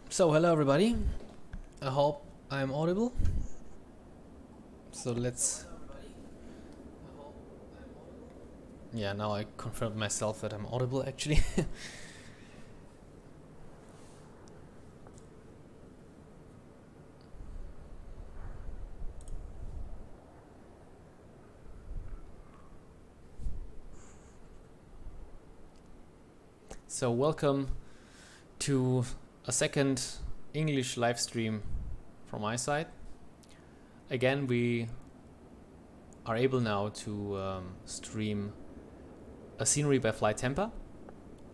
So hello everybody, I hope I'm audible. So let's, yeah, now I confirmed myself that I'm audible actually. So welcome to a second English live stream from my side. Again, we are able now to stream a scenery by FlyTampa.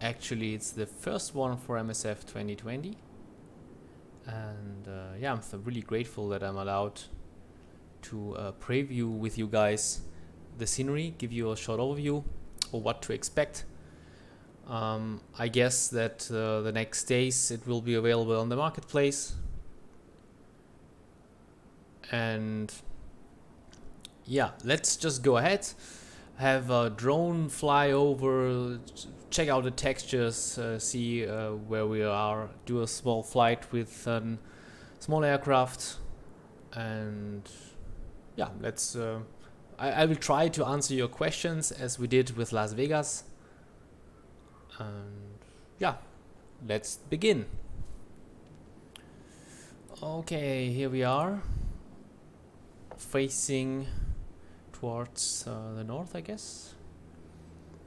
Actually, it's the first one for MSF 2020. And yeah, I'm really grateful that I'm allowed to preview with you guys the scenery, give you a short overview of what to expect. I guess that the next days it will be available on the marketplace. And yeah, let's just go ahead, have a drone fly over, check out the textures, see where we are, do a small flight with a small aircraft, and yeah, let's I will try to answer your questions as we did with Las Vegas. And yeah, let's begin. Okay, here we are, facing towards the north, I guess,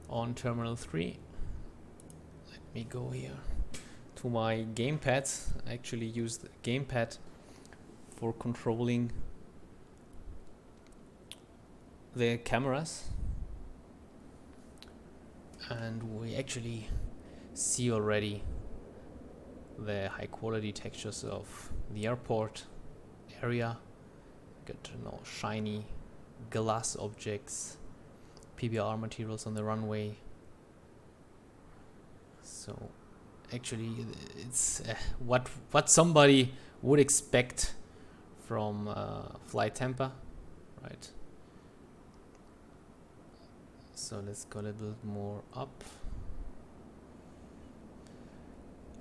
on Terminal 3. Let me go here to my gamepad. I actually use the gamepad for controlling the cameras. And we actually see already the high quality textures of the airport area. Get to know shiny glass objects, PBR materials on the runway. So actually it's what somebody would expect from FlyTampa, right? So let's go a little bit more up.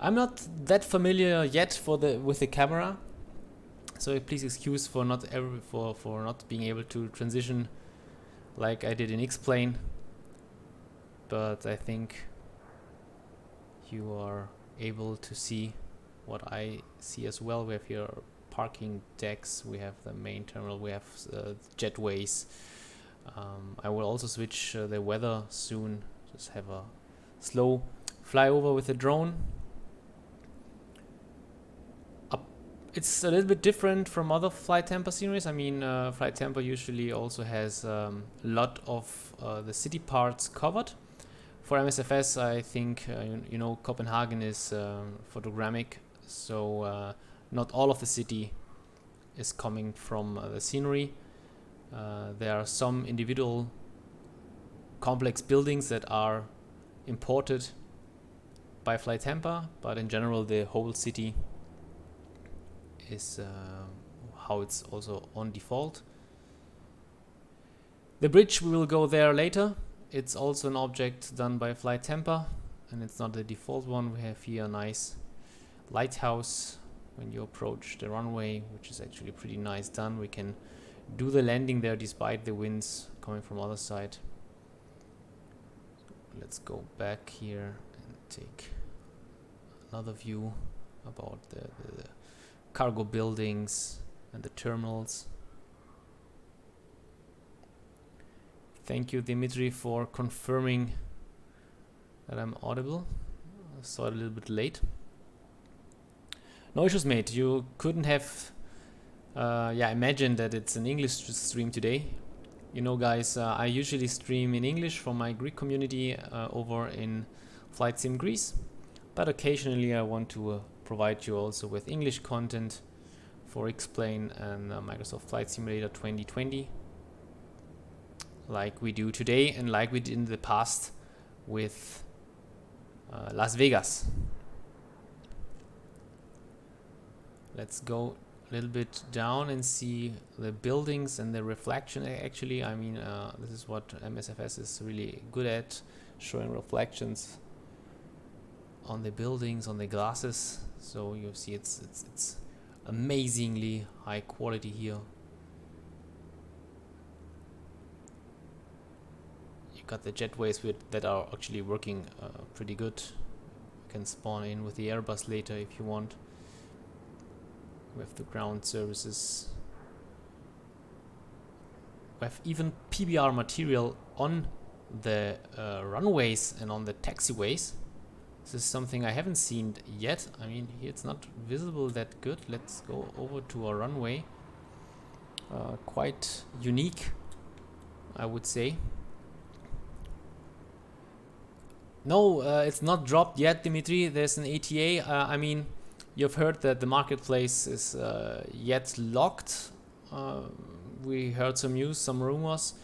I'm not that familiar yet with the camera, so please excuse for not being able to transition like I did in X-Plane. But I think you are able to see what I see as well. We have here parking decks, we have the main terminal, we have jetways. I will also switch the weather soon, just have a slow flyover with the drone. It's a little bit different from other FlyTampa series. I mean, FlyTampa usually also has a lot of the city parts covered. For MSFS, I think, you know, Copenhagen is photogrammic, so not all of the city is coming from the scenery. There are some individual complex buildings that are imported by FlyTampa, but in general the whole city is how it's also on default. The bridge, we will go there later. It's also an object done by FlyTampa, and it's not the default one. We have here a nice lighthouse when you approach the runway, which is actually pretty nice done. We can do the landing there despite the winds coming from other side. Let's go back here and take another view about the cargo buildings and the terminals. Thank you, Dimitri, for confirming that I'm audible. I saw it a little bit late. No issues, mate. You couldn't have imagined that it's an English stream today. You know, guys, I usually stream in English from my Greek community over in Flight Sim Greece, but occasionally I want to provide you also with English content for X-Plane and Microsoft Flight Simulator 2020, like we do today and like we did in the past with Las Vegas. Let's go a little bit down and see the buildings and the reflection. Actually, I mean, this is what MSFS is really good at, showing reflections on the buildings, on the glasses. So you see it's amazingly high quality here. You got the jetways that are actually working pretty good. You can spawn in with the Airbus later if you want. We have the ground services. We have even PBR material on the runways and on the taxiways. This is something I haven't seen yet. I mean, here it's not visible that good. Let's go over to our runway. Quite unique, I would say. No, it's not dropped yet, Dimitri. There's an ATA. I mean, you've heard that the marketplace is yet locked. We heard some news, some rumors.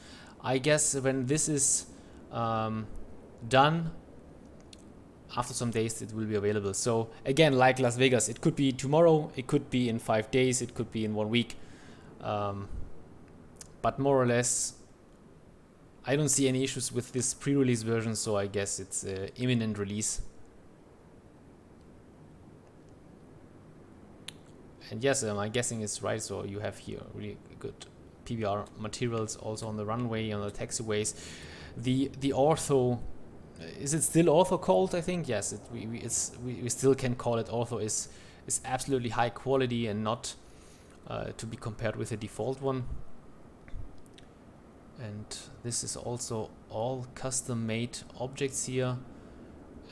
I guess when this is done, after some days it will be available. So again, like Las Vegas, it could be tomorrow, it could be in 5 days, it could be in 1 week. But more or less, I don't see any issues with this pre-release version, so I guess it's imminent release. And yes, I'm guessing it's right, so you have here really good PBR materials also on the runway, on the taxiways. The ortho, is it still ortho called? I think yes. We still can call it ortho. Is absolutely high quality and not to be compared with the default one. And this is also all custom-made objects here.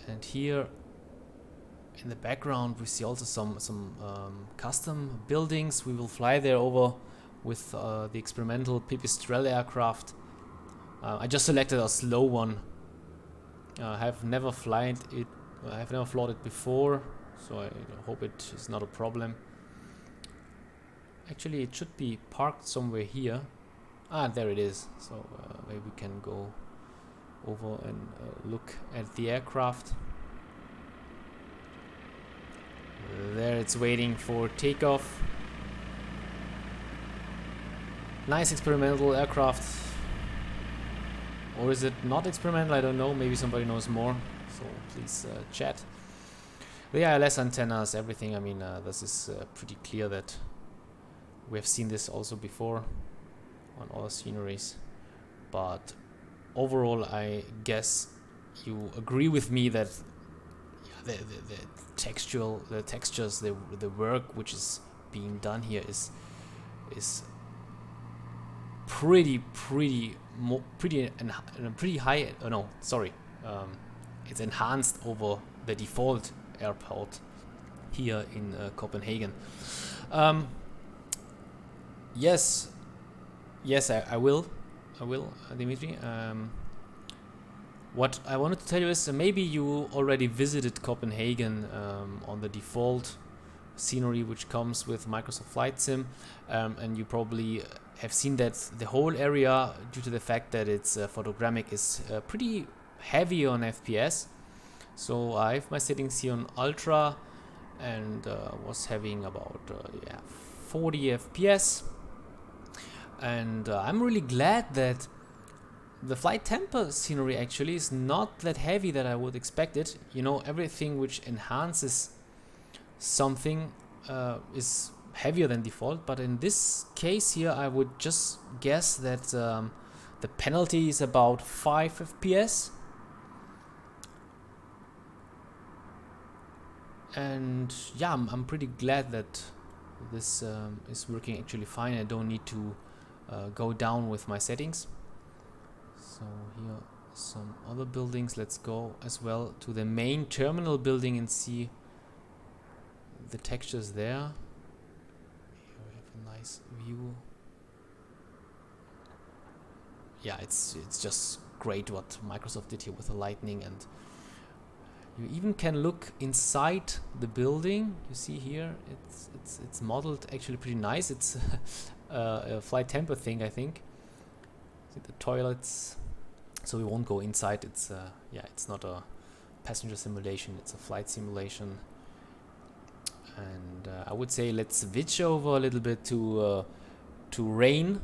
And here in the background we see also some custom buildings. We will fly there over with the experimental Pipistrel aircraft. I just selected a slow one. I have never flown it. I have never flown it before, so I hope it is not a problem. Actually, it should be parked somewhere here. Ah, there it is. So maybe we can go over and look at the aircraft. There it's waiting for takeoff. Nice experimental aircraft. Or is it not experimental? I don't know. Maybe somebody knows more. So please chat. The ILS antennas, everything. I mean, this is pretty clear that we have seen this also before on other sceneries. But overall, I guess you agree with me that the textures, the work which is being done here is pretty high. No, sorry, it's enhanced over the default airport here in Copenhagen. Yes, I will, Dimitri. What I wanted to tell you is maybe you already visited Copenhagen on the default scenery which comes with Microsoft Flight Sim, and you probably have seen that the whole area, due to the fact that it's photogrammic, is pretty heavy on FPS. So I have my settings here on Ultra and was having about 40 FPS. And I'm really glad that the FlyTampa scenery actually is not that heavy that I would expect it. You know, everything which enhances something is heavier than default, but in this case here I would just guess that the penalty is about 5 FPS. And yeah, I'm pretty glad that this is working actually fine. I don't need to go down with my settings. So here some other buildings. Let's go as well to the main terminal building and see the textures there. Here we have a nice view. Yeah, it's just great what Microsoft did here with the lightning, and you even can look inside the building. You see here, it's modeled actually pretty nice. It's a FlyTampa thing, I think. See the toilets. So we won't go inside. It's it's not a passenger simulation. It's a flight simulation. And I would say let's switch over a little bit to rain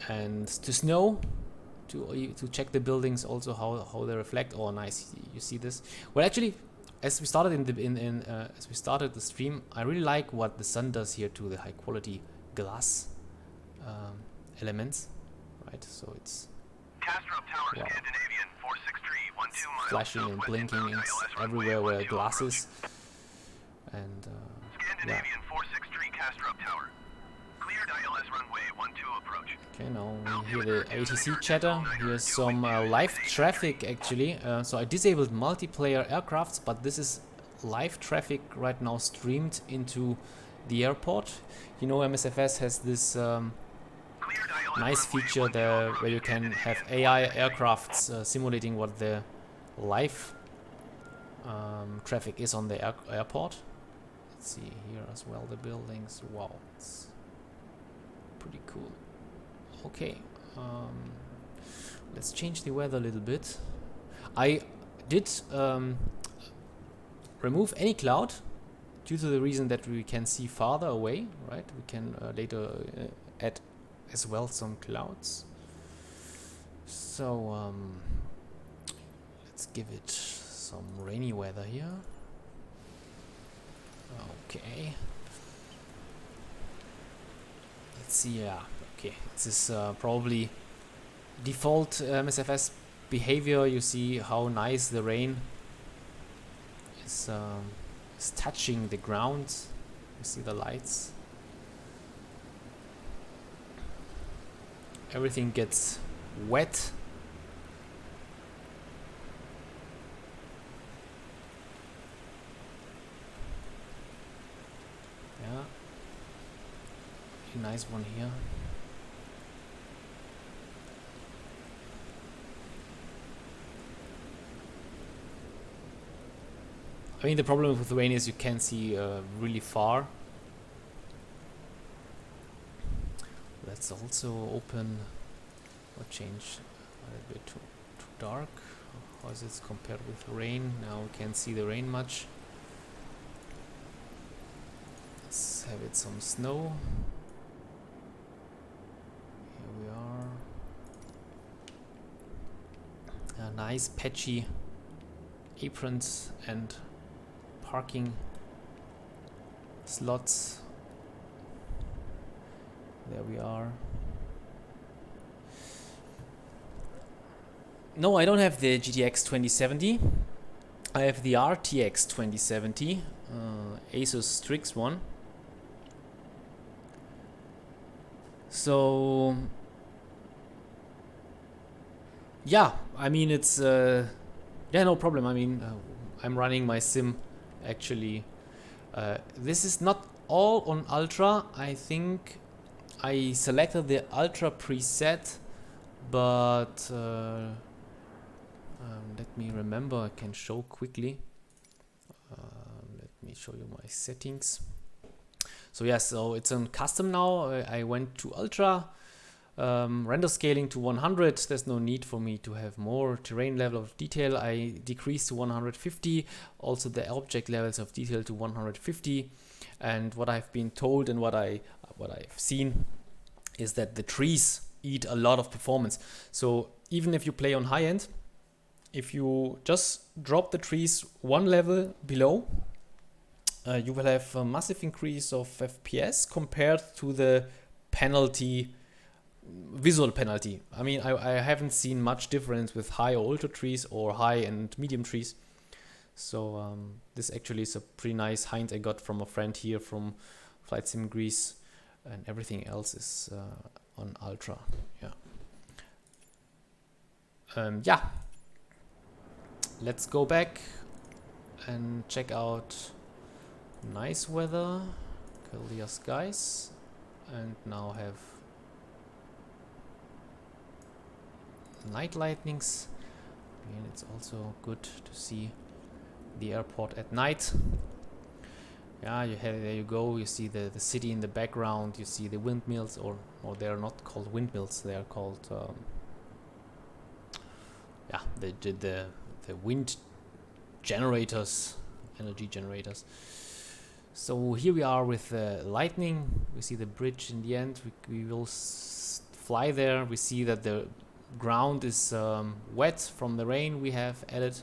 and to snow, to check the buildings also how they reflect. Oh, nice! You see this? Well, actually, as we started as we started the stream, I really like what the sun does here to the high quality glass elements, right? So it's Kastrup Tower, wow, Scandinavian 46312 miles flashing and blinking everywhere where glass is, and Scandinavian 463 Kastrup Tower. Cleared ILS runway 12 approach. okay, now we hear the ATC chatter. Here's some live traffic actually. So I disabled multiplayer aircrafts, but this is live traffic right now streamed into the airport. You know, MSFS has this nice feature there where you can have AI aircrafts simulating what the live traffic is on the airport. Let's see here as well, the buildings. Wow, it's pretty cool. Okay, let's change the weather a little bit. I did remove any cloud due to the reason that we can see farther away, right? We can later add as well some clouds. So let's give it some rainy weather here. Okay. Let's see, yeah, okay. This is probably default MSFS behavior. You see how nice the rain is touching the ground. You see the lights. Everything gets wet. Yeah. A nice one here. I mean, the problem with the rain is you can't see really far. Let's also open or change a little bit to dark. How is it compared with rain? Now we can't see the rain much. Let's have it some snow. Here we are. A nice patchy aprons and parking slots. There we are. No, I don't have the GTX 2070. I have the RTX 2070, Asus Strix one. So yeah, I mean it's yeah, no problem. I mean I'm running my sim actually. This is not all on Ultra. I think I selected the Ultra preset, but let me remember. I can show quickly. Let me show you my settings. So yes, so it's on custom now. I went to Ultra, render scaling to 100. There's no need for me to have more terrain level of detail. I decreased to 150. Also the object levels of detail to 150. And what I've been told and what I've seen is that the trees eat a lot of performance. So even if you play on high end, if you just drop the trees one level below, you will have a massive increase of FPS compared to the penalty, visual penalty. I mean, I haven't seen much difference with high or ultra trees or high and medium trees. So this actually is a pretty nice hint I got from a friend here from Flight Sim Greece, and everything else is on Ultra. Yeah. Yeah. Let's go back and check out nice weather, clear skies, and now have night lightnings. And it's also good to see the airport at night. Yeah, you have, there you go. You see the city in the background. You see the windmills, or they are not called windmills. They are called yeah, the wind generators, energy generators. So here we are with lightning. We see the bridge in the end. We will fly there. We see that the ground is wet from the rain we have added.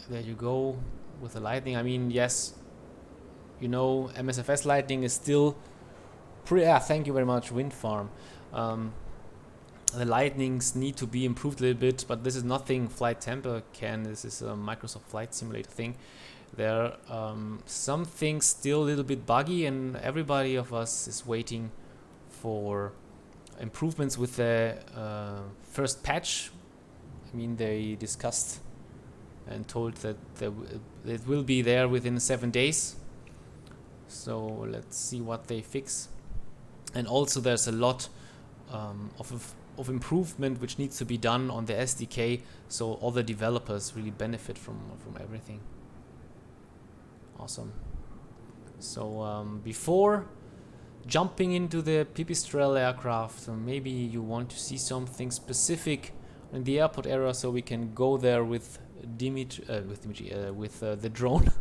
there you go with the lightning. I mean, yes, you know, MSFS lightning is still pretty. Thank you very much, Wind Farm. The lightnings need to be improved a little bit, but this is nothing FlyTampa can. This is a Microsoft Flight Simulator thing. There are some things still a little bit buggy, and everybody of us is waiting for improvements with the first patch. I mean, they discussed and told that it will be there within 7 days. So let's see what they fix. And also there's a lot of improvement which needs to be done on the SDK, so all the developers really benefit from everything. Awesome. So before jumping into the Pipistrel aircraft, maybe you want to see something specific in the airport area, so we can go there with the drone.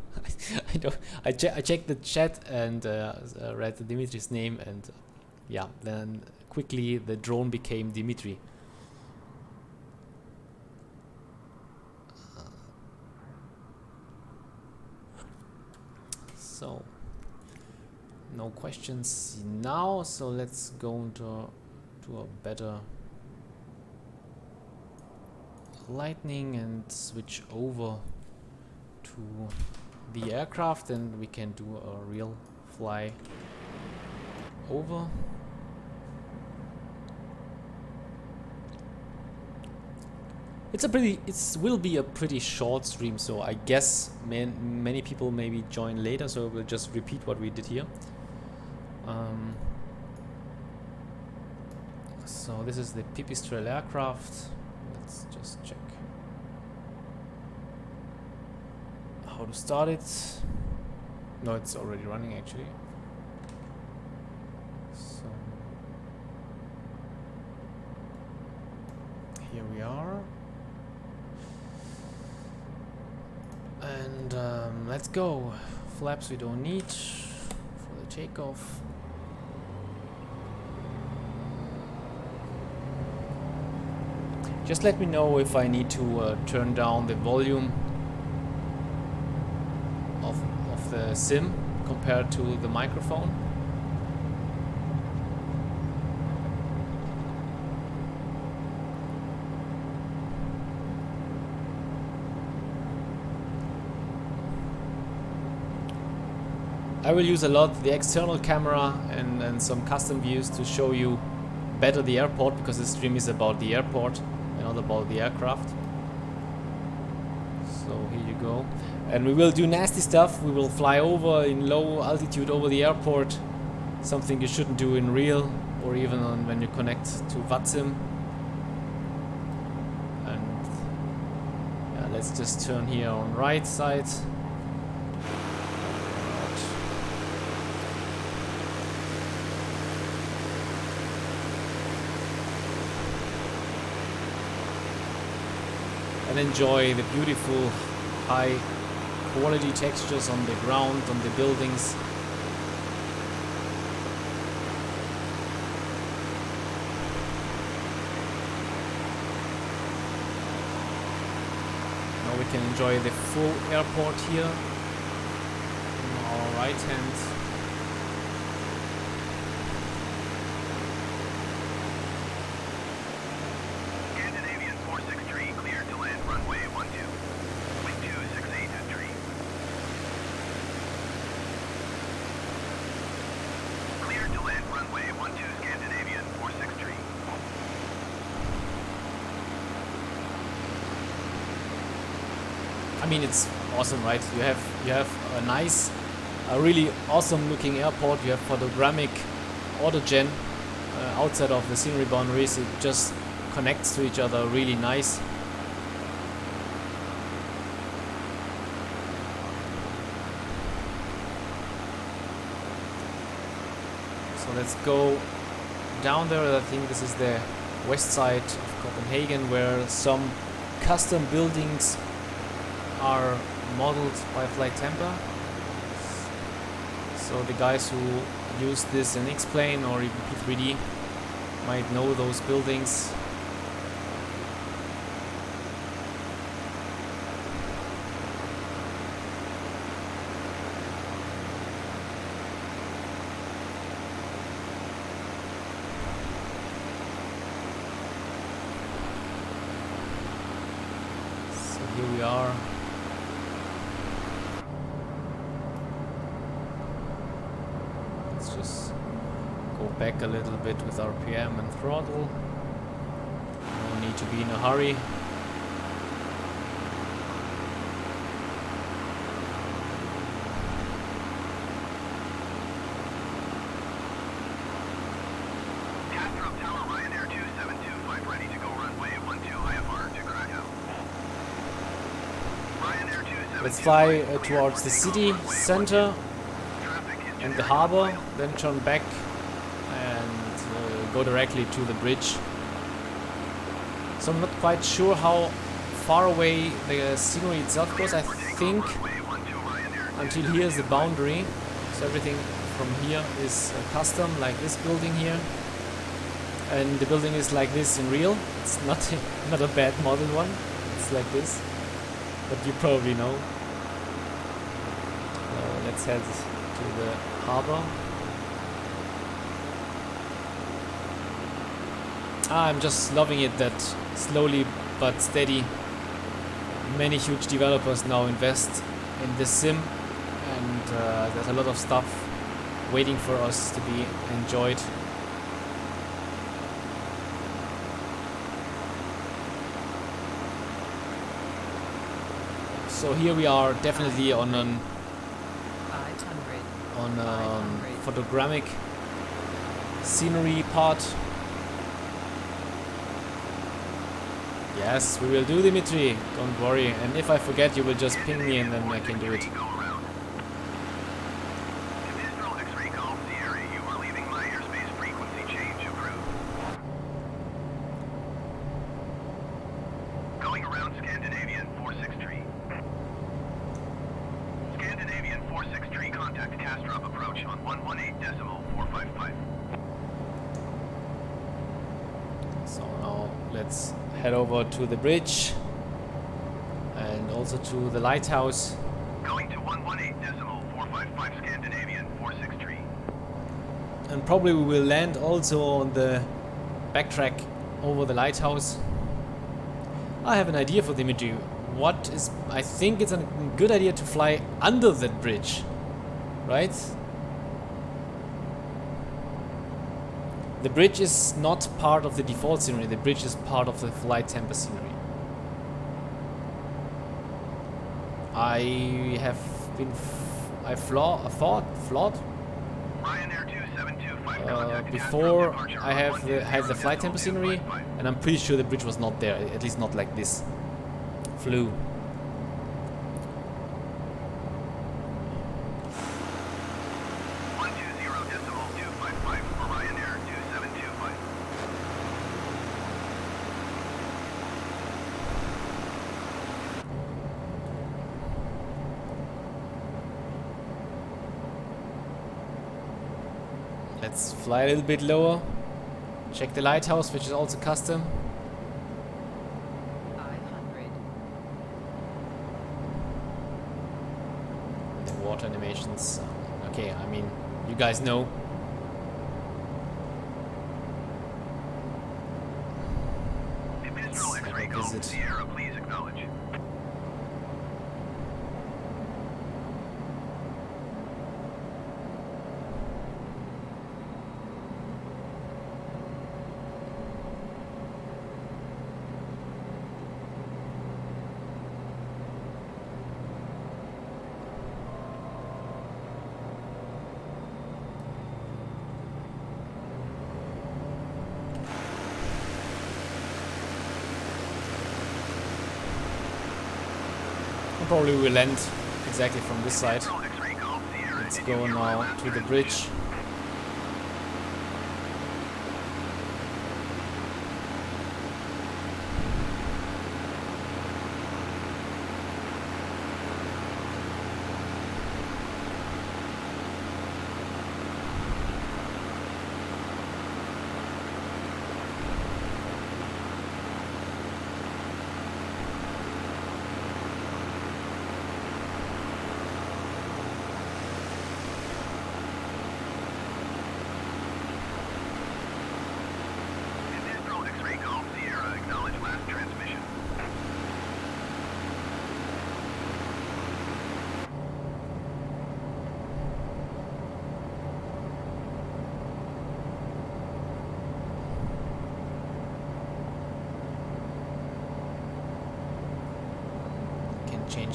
I checked the chat and read Dimitri's name, and yeah, then quickly the drone became Dimitri. So no questions now, so let's go into a better lightning and switch over to the aircraft, and we can do a real fly over. It will be a pretty short stream, so I guess many people maybe join later, so we'll just repeat what we did here. So this is the Pipistrel aircraft. Let's just check how to start it. No, it's already running actually. So here we are. And let's go. Flaps we don't need for the takeoff. Just let me know if I need to turn down the volume of the sim compared to the microphone. I will use a lot the external camera and some custom views to show you better the airport, because the stream is about the airport and not about the aircraft. So here you go. And we will do nasty stuff. We will fly over in low altitude over the airport. Something you shouldn't do in real, or even when you connect to VATSIM. And yeah, let's just turn here on right side. And enjoy the beautiful high quality textures on the ground, on the buildings. Now we can enjoy the full airport here on our right hand. I mean, it's awesome, right? You have a nice, a really awesome looking airport. You have photogrammic autogen outside of the scenery boundaries. It just connects to each other really nice. So let's go down there. I think this is the west side of Copenhagen, where some custom buildings are modeled by FlyTampa. So the guys who use this in X-Plane or even P3D might know those buildings. here we are. Let's just go back a little bit with RPM and throttle. No need to be in a hurry. Kastrup Tower, Ryanair 2725, ready to go runway 12 IFR to Krakow. Ryanair 2725. Let's fly towards the city center and the harbor, then turn back and go directly to the bridge. So I'm not quite sure how far away the scenery itself goes. I think until here is the boundary, so everything from here is custom, like this building here, and the building is like this in real. It's not a bad model one, it's like this, but you probably know. Let's head to the harbor. I'm just loving it that slowly but steady many huge developers now invest in this sim, and there's a lot of stuff waiting for us to be enjoyed. So here we are definitely on an photogrammic scenery part. Yes, we will do, Dimitri, don't worry, and if I forget you will just ping me and then I can do it. Going around Scandinavian 463. Scandinavian 463, contact Kastrup approach on 118.455. So now let's head over to the bridge and also to the lighthouse. Going to 118.455 Scandinavian 463. And probably we will land also on the backtrack over the lighthouse. I have an idea for Dimitri. I think it's a good idea to fly under that bridge, right? The bridge is not part of the default scenery. The bridge is part of the FlyTampa scenery. I have been flawed Ryanair 2725, contact before Kastrup departure I on had the FlyTampa scenery, 120.55. and I'm pretty sure the bridge was not there, at least not like this. Flew. 120.255 for Ryanair 2725. Let's fly a little bit lower. Check the lighthouse, which is also custom. 500. The water animations. Okay, I mean, you guys know. Visual Let's X-ray have a call, visit. Sierra, please acknowledge. Probably we'll land exactly from this side. Visual X-ray call, Sierra, Let's did go you hear my now last to the transmission? bridge.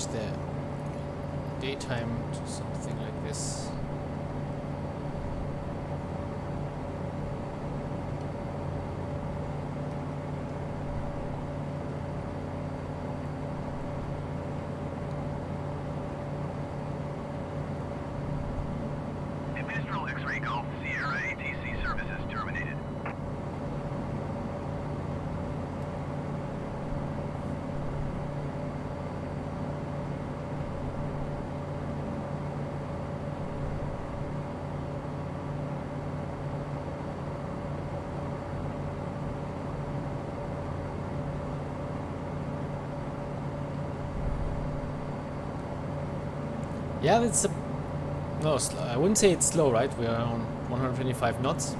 change the daytime to something like this. Mistral X-ray Golf Sierra ATC services terminated. Yeah, it's a no. I wouldn't say it's slow, right? We are on 125 knots.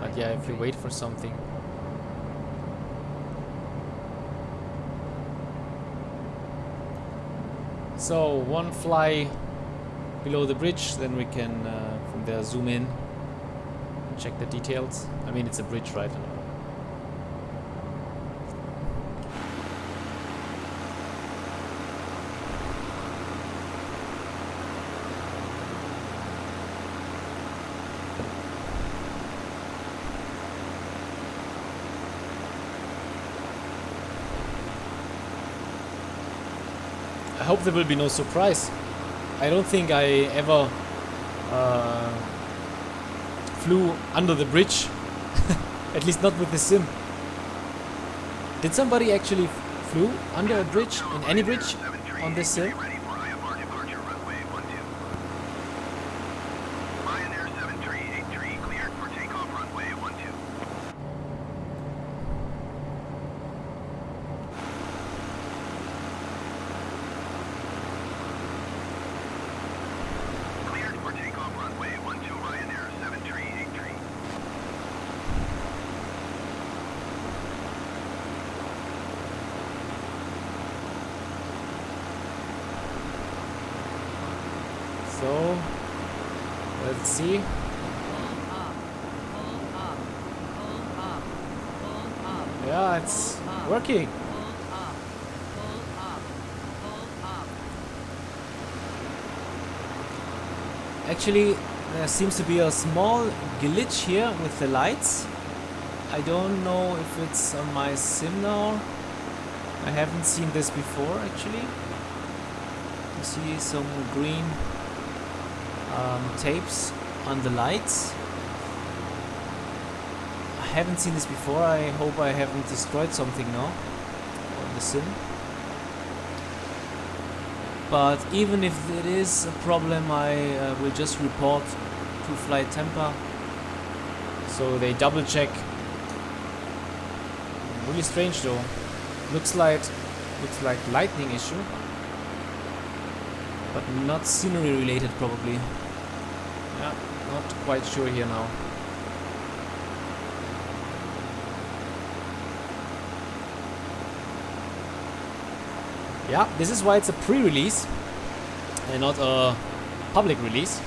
But yeah, if you wait for something. So one fly below the bridge, then we can from there zoom in and check the details. I mean, it's a bridge, right? I hope there will be no surprise. I don't think I ever flew under the bridge. At least not with the sim. Did somebody actually flew under a bridge, in any bridge, on this sim? Ready for IFR departure runway 12. Ryanair 7383 cleared for takeoff runway 12. Cleared for takeoff runway 12 Ryanair 7383. So, let's see. Yeah, it's working. Actually, there seems to be a small glitch here with the lights. I don't know if it's on my sim now. I haven't seen this before, actually. You see some green tapes on the lights. I haven't seen this before. I hope I haven't destroyed something now on the sim. But even if it is a problem, I will just report to FlyTampa, so they double check. Really strange though. Looks like lightning issue, but not scenery related probably. Yeah, not quite sure here now. Yeah, this is why it's a pre-release and not a public release.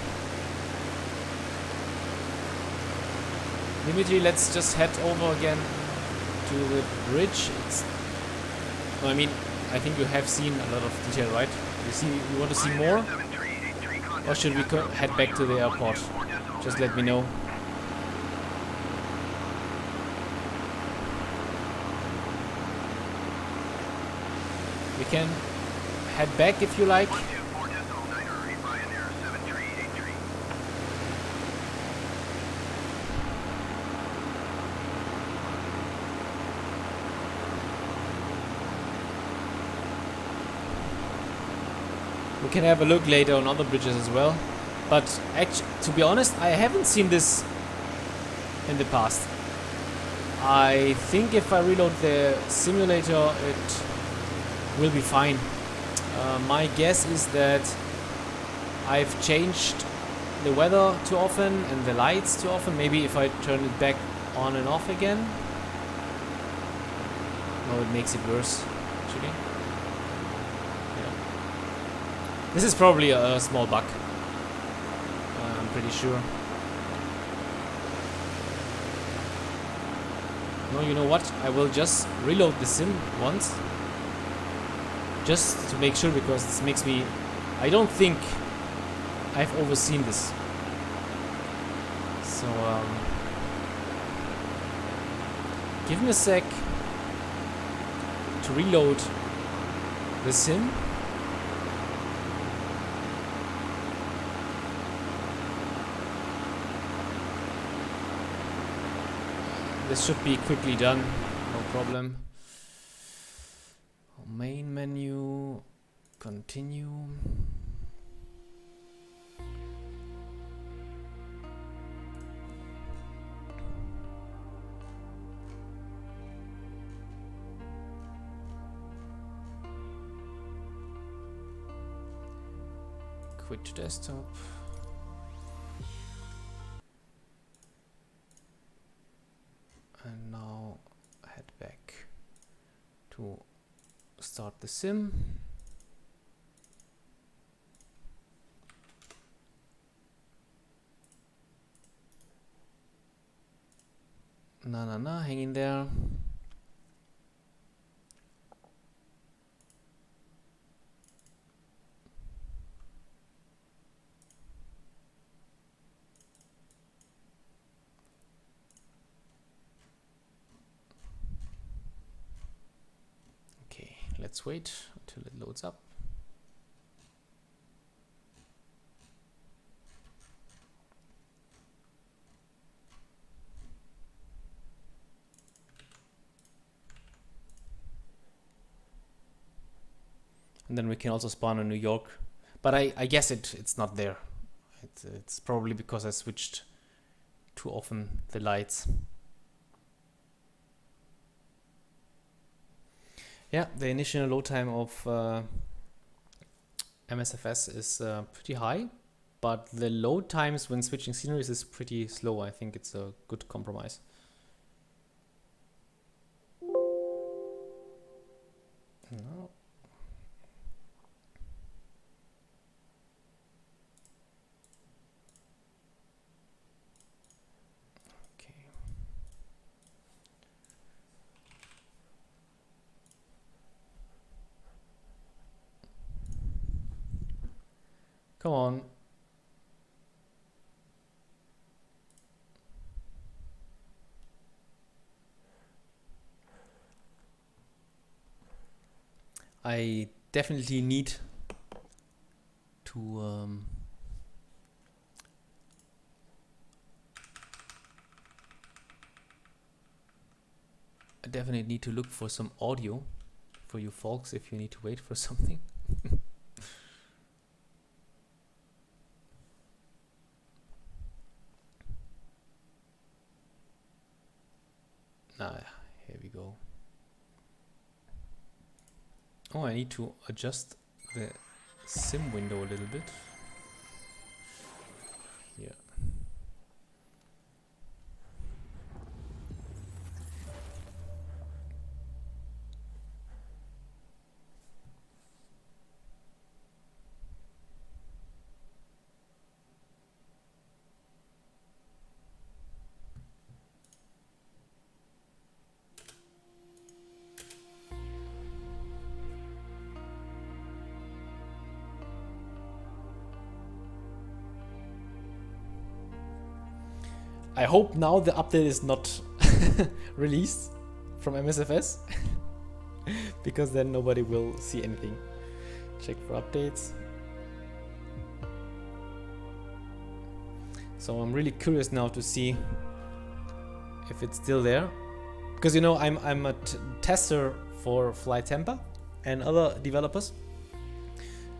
Dimitri, let's just head over again to the bridge. No, I mean, I think you have seen a lot of detail, right? You want to see more? Or should we head back to the airport? Just let me know. We can head back if you like. We can have a look later on other bridges as well. But to be honest, I haven't seen this in the past. I think if I reload the simulator, it will be fine. My guess is that I've changed the weather too often and the lights too often. Maybe if I turn it back on and off again. No, it makes it worse, actually. Yeah. This is probably a small bug. I'm pretty sure. No, you know what? I will just reload the sim once, just to make sure, because this makes me... I don't think I've overseen this. So, give me a sec to reload the sim. This should be quickly done, no problem. Main menu, continue. Quit to desktop. And now head back to start the sim. Hang in there. Let's wait until it loads up. And then we can also spawn in New York. But I guess it's not there. It's probably because I switched too often the lights. Yeah, the initial load time of MSFS is pretty high, but the load times when switching sceneries is pretty slow. I think it's a good compromise. No. Come on. I definitely need to look for some audio for you folks if you need to wait for something. Here we go. Oh, I need to adjust the sim window a little bit. Yeah. I hope now the update is not released from MSFS because then nobody will see anything. Check for updates. So I'm really curious now to see if it's still there, because you know I'm a tester for FlyTampa and other developers,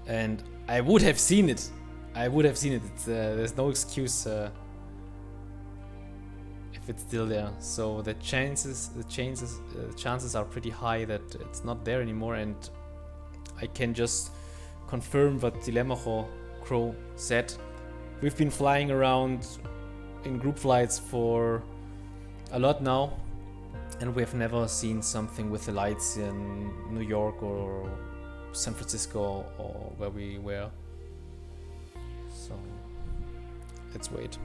and I would have seen it. It's, there's no excuse if it's still there. So the chances are pretty high that it's not there anymore, and I can just confirm what Dilemma Crow said. We've been flying around in group flights for a lot now, and we have never seen something with the lights in New York or San Francisco or where we were. So let's wait.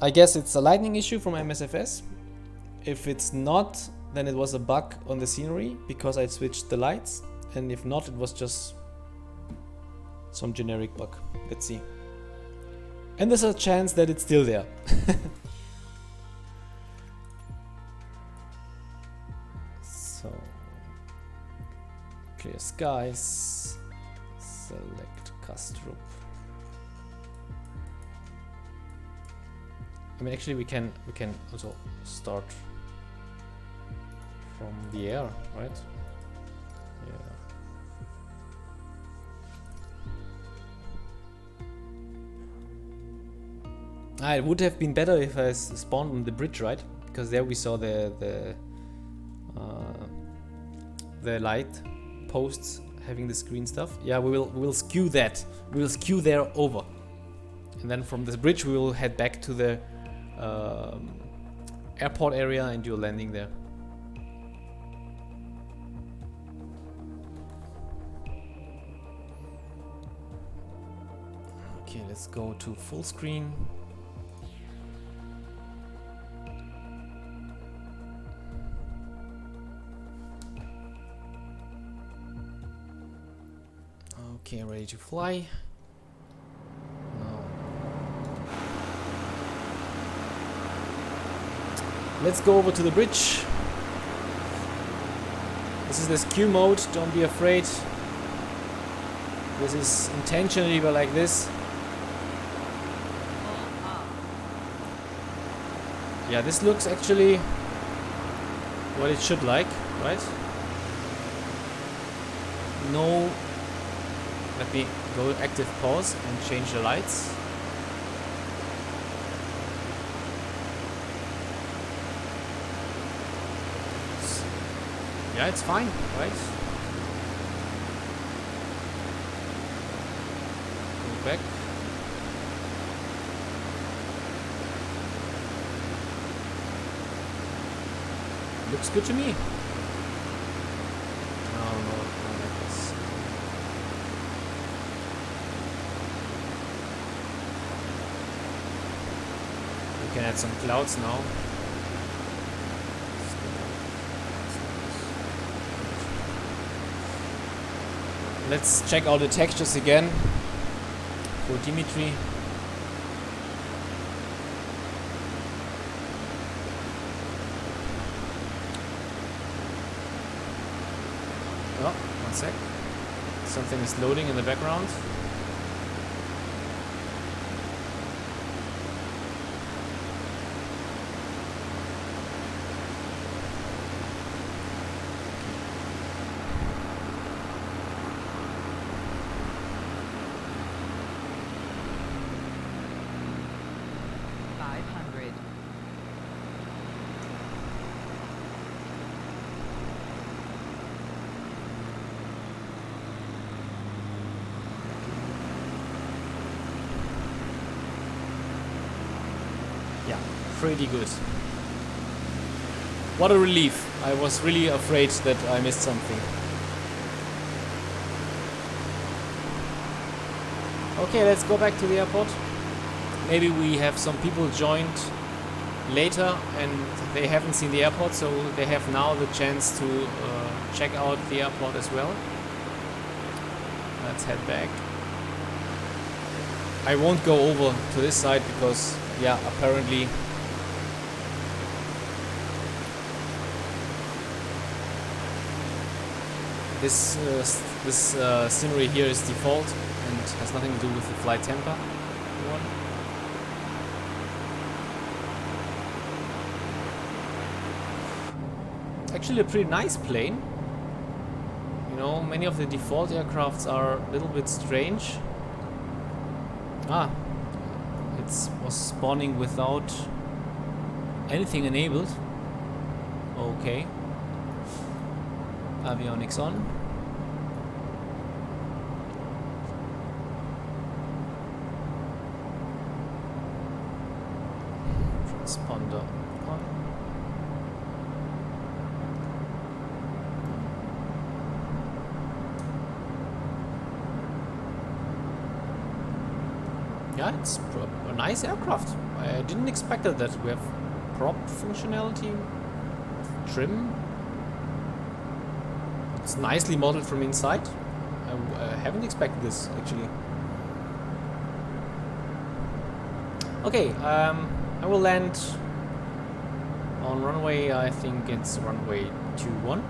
I guess it's a lightning issue from MSFS. If it's not, then it was a bug on the scenery because I switched the lights, and if not, it was just some generic bug. Let's see. And there's a chance that it's still there. So, clear skies, select Kastrup. I mean, actually, we can also start from the air, right? Yeah. It would have been better if I spawned on the bridge, right? Because there we saw the light posts having the screen stuff. Yeah, we'll skew that. We'll skew there over, and then from the bridge we will head back to the airport area and do a landing there. Okay, let's go to full screen. Okay, ready to fly. Let's go over to the bridge. This is the skew mode, don't be afraid. This is intentionally like this. Yeah, this looks actually what it should like, right? No, let me go active pause and change the lights. Yeah, it's fine, right? Go back. Looks good to me. No, not like this. We can add some clouds now. Let's check out the textures again for Dimitri. Oh, one sec. Something is loading in the background. Pretty good. What a relief. I was really afraid that I missed something. Okay, let's go back to the airport. Maybe we have some people joined later and they haven't seen the airport, so they have now the chance to check out the airport as well. Let's head back. I won't go over to this side because, yeah, apparently this scenery here is default and has nothing to do with the FlyTampa one. Actually a pretty nice plane. You know, many of the default aircrafts are a little bit strange. It was spawning without anything enabled. Okay. Avionics on. Transponder on. Yeah, it's a nice aircraft. I didn't expect that we have prop functionality, trim. It's nicely modeled from inside. I haven't expected this actually. Okay, I will land on runway, I think it's runway 21.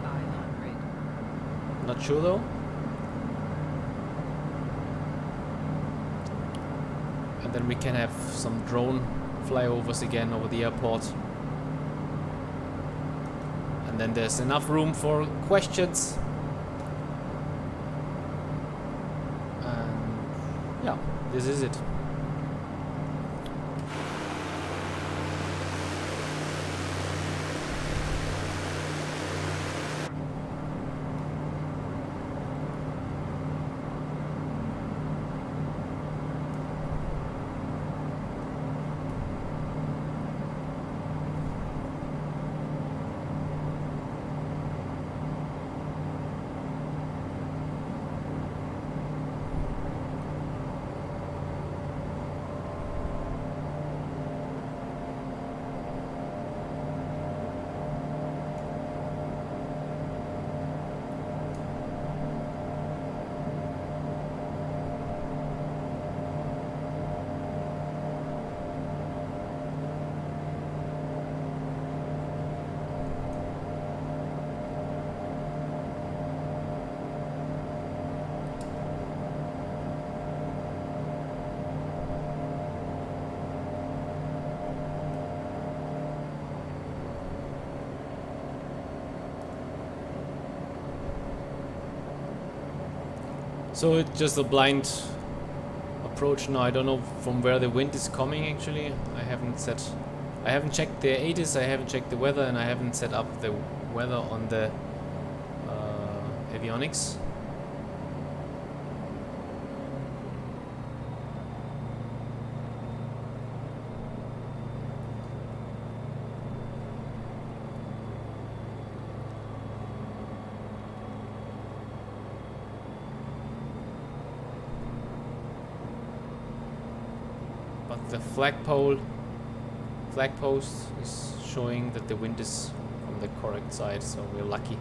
500. Not sure though. And then we can have some drone flyovers again over the airport. And then there's enough room for questions. And yeah, this is it. So it's just a blind approach now. I don't know from where the wind is coming actually. I haven't checked the ATIS, I haven't checked the weather, and I haven't set up the weather on the avionics. But the flag post is showing that the wind is from the correct side, so we're lucky.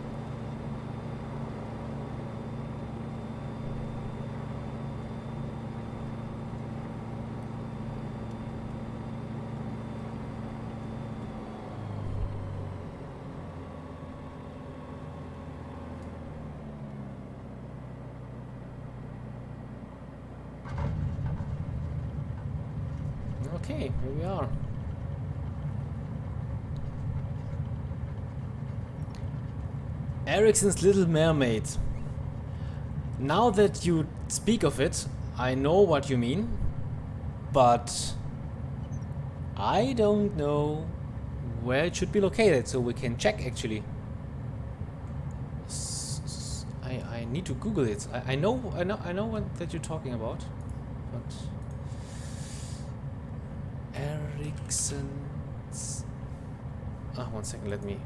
Okay, here we are. Ericsson's Little Mermaid. Now that you speak of it, I know what you mean, but I don't know where it should be located, so we can check actually. I need to Google it. I know what that you're talking about, but Ericsson's. One second. Let me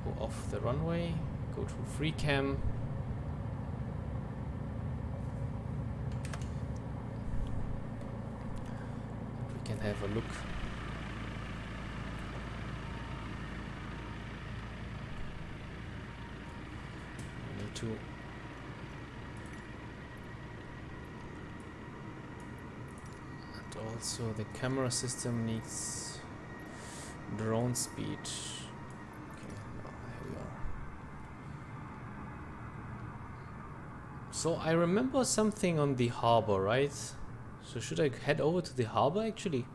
go off the runway. Go to FreeCam. We can have a look. We need to. Also, the camera system needs drone speed. Okay, here we are. So I remember something on the harbor, right? So should I head over to the harbor actually?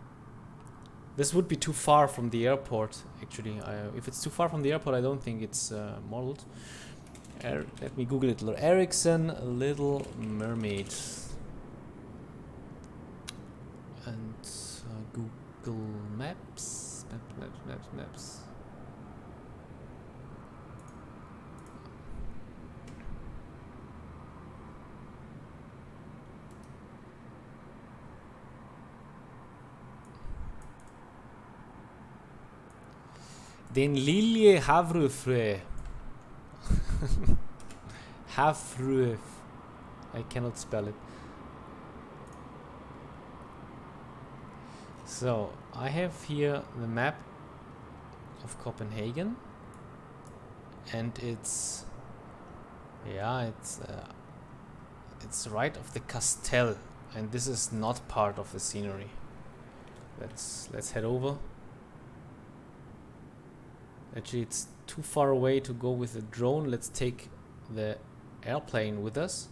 This would be too far from the airport actually. If it's too far from the airport, I don't think it's modeled. Let me Google it. Ericsson Little Mermaid. And Google Maps. Maps. Den lille havrefrø. Havrefrø. I cannot spell it. So I have here the map of Copenhagen. and it's it's right of the castle, and this is not part of the scenery. Let's head over. Actually, it's too far away to go with the drone. Let's take the airplane with us.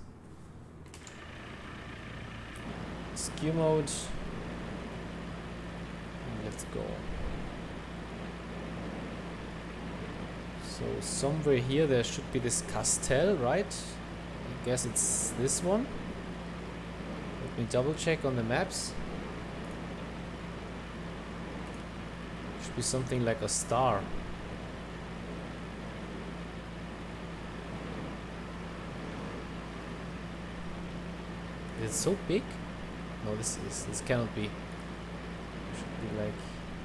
Ski mode. And let's go. So somewhere here there should be this castle, right? I guess it's this one. Let me double check on the maps. Should be something like a star. Is it so big? No, this cannot be. It should be like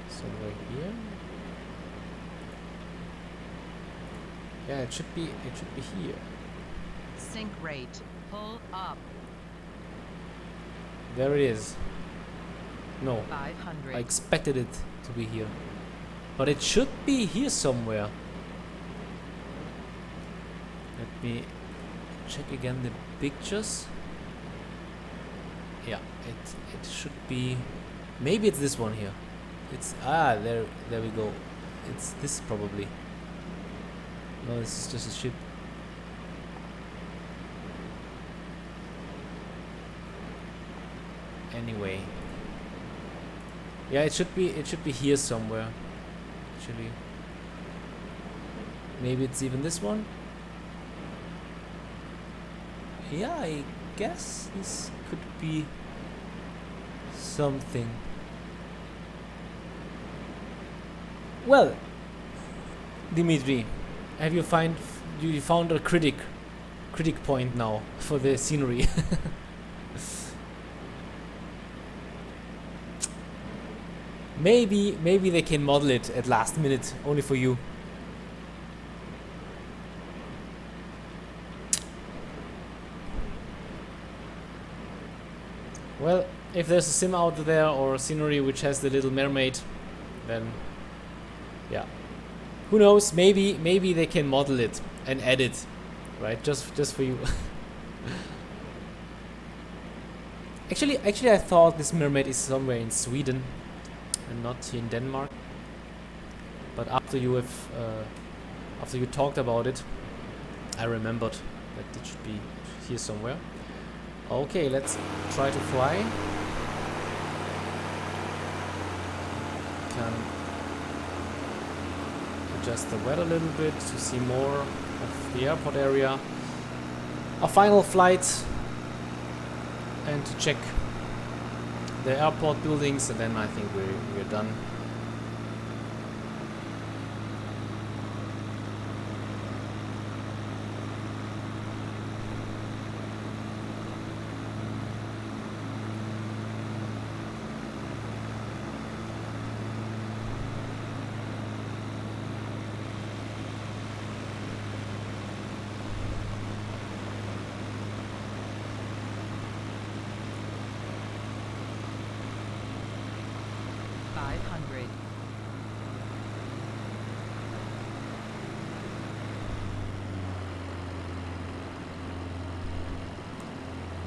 somewhere here. Yeah, it should be here. Sink rate. Pull up. There it is. No, 500. I expected it to be here. But it should be here somewhere. Let me check again the pictures. Yeah, it should be. Maybe it's this one here. It's there we go. It's this probably. No, this is just a ship. Anyway. Yeah, it should be here somewhere. Actually. Maybe it's even this one. Yeah, I guess this could be something. Well, Dimitri, have you found a critic point now for the scenery? Maybe they can model it at last minute only for you. Well, if there's a sim out there or a scenery which has the Little Mermaid, then yeah, who knows? Maybe they can model it and add it, right? Just for you. Actually, I thought this mermaid is somewhere in Sweden and not here in Denmark. But after you talked about it, I remembered that it should be here somewhere. Okay, let's try to fly. Can adjust the weather a little bit to see more of the airport area. A final flight and to check the airport buildings, and then I think we're done.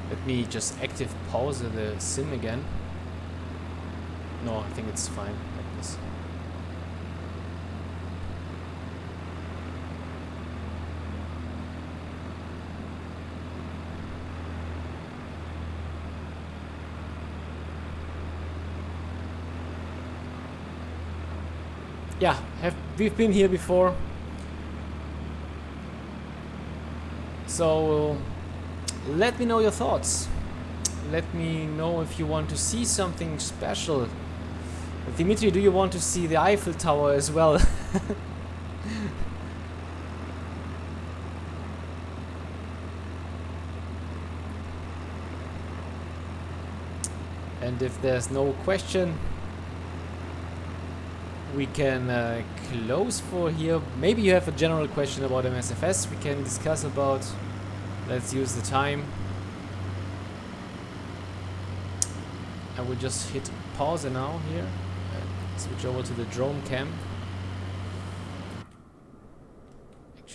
Let me just active pause the sim again. No, I think it's fine like this. Yeah, we've been here before. So let me know your thoughts. Let me know if you want to see something special. Dimitri, do you want to see the Eiffel Tower as well? And if there's no question, we can close for here. Maybe you have a general question about MSFS we can discuss about. Let's use the time. I will just hit pause now here and switch over to the drone cam.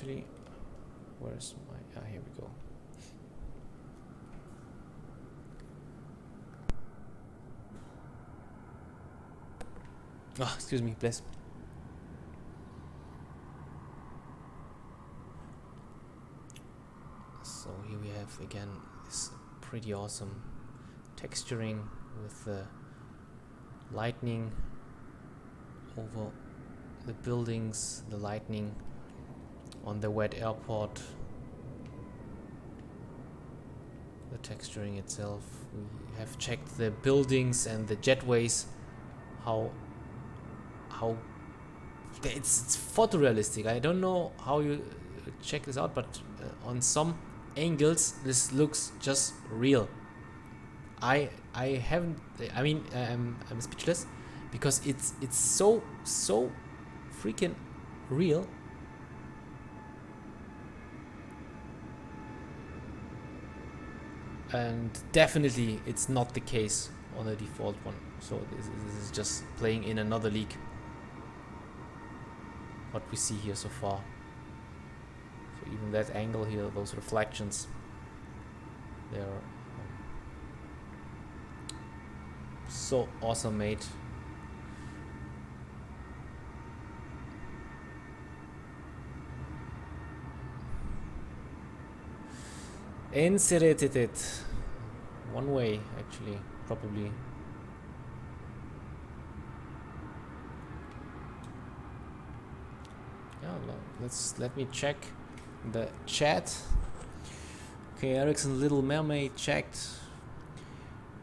actually. Where's my... Ah, here we go. Oh, excuse me, please. So here we have again this pretty awesome texturing with the lightning over the buildings, the lightning on the wet airport, the texturing itself. We have checked the buildings and the jetways, how it's photorealistic. I don't know how you check this out, but on some angles this looks just real. I haven't, I mean, I'm speechless because it's so freaking real. And definitely it's not the case on the default one, so this is just playing in another league, what we see here so far. So even that angle here, those reflections, they're so awesome made. Inserted it one way, actually, probably. Yeah, let me check the chat. Okay, Ericsson Little Mermaid checked.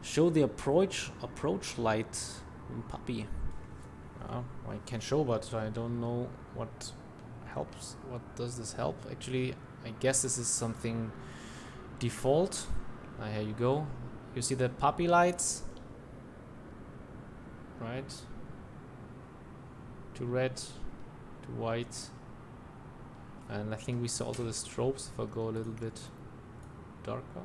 Show the approach light in Puppy. I can show, but I don't know what helps. What does this help? Actually, I guess this is something default. Here you go. You see the puppy lights, right? To red, to white, and I think we saw also the strobes. If I go a little bit darker,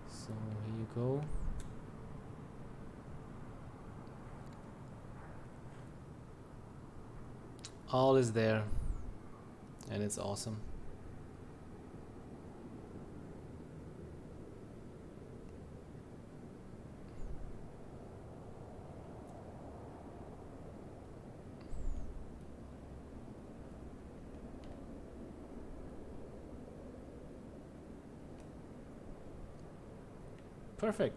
so here you go. All is there, and it's awesome. Perfect.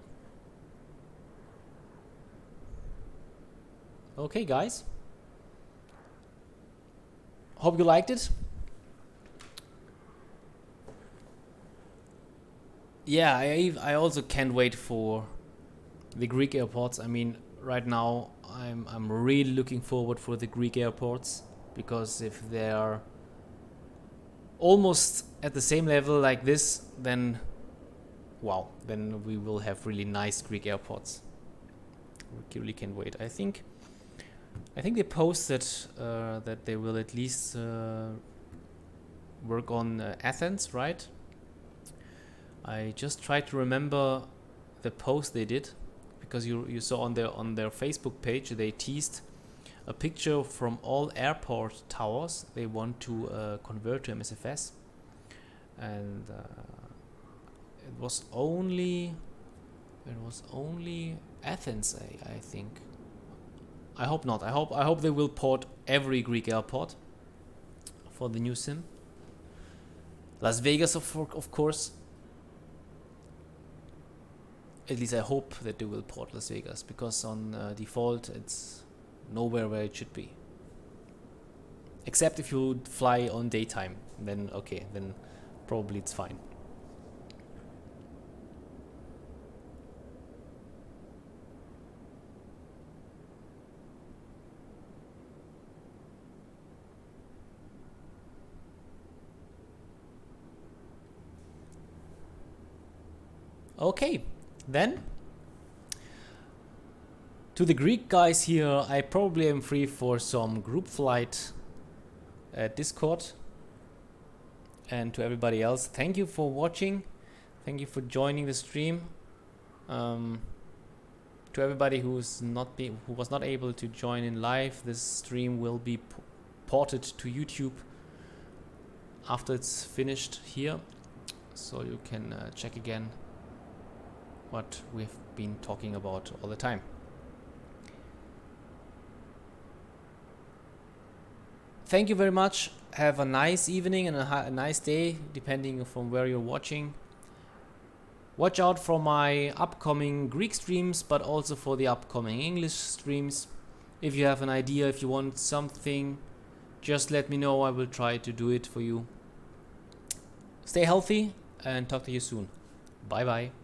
Okay, guys. Hope you liked it. Yeah, I also can't wait for the Greek airports. I mean, right now I'm really looking forward for the Greek airports, because if they are almost at the same level like this, then wow, then we will have really nice Greek airports. We really can't wait. I think they posted that they will at least work on Athens, right? I just tried to remember the post they did, because you saw on their Facebook page they teased a picture from all airport towers they want to convert to MSFS, and it was only Athens, I think. I hope not. I hope they will port every Greek airport for the new sim. Las Vegas, of course. At least I hope that they will port Las Vegas, because on default it's nowhere where it should be. Except if you fly on daytime, then okay, then probably it's fine. Okay, then to the Greek guys here, I probably am free for some group flight at Discord. And to everybody else, thank you for watching. Thank you for joining the stream. To everybody who was not able to join in live, this stream will be ported to YouTube after it's finished here, so you can check again what we've been talking about all the time. Thank you very much. Have a nice evening and a nice day, depending from where you're watching. Watch out for my upcoming Greek streams, but also for the upcoming English streams. If you have an idea, if you want something, just let me know. I will try to do it for you. Stay healthy and talk to you soon. Bye bye.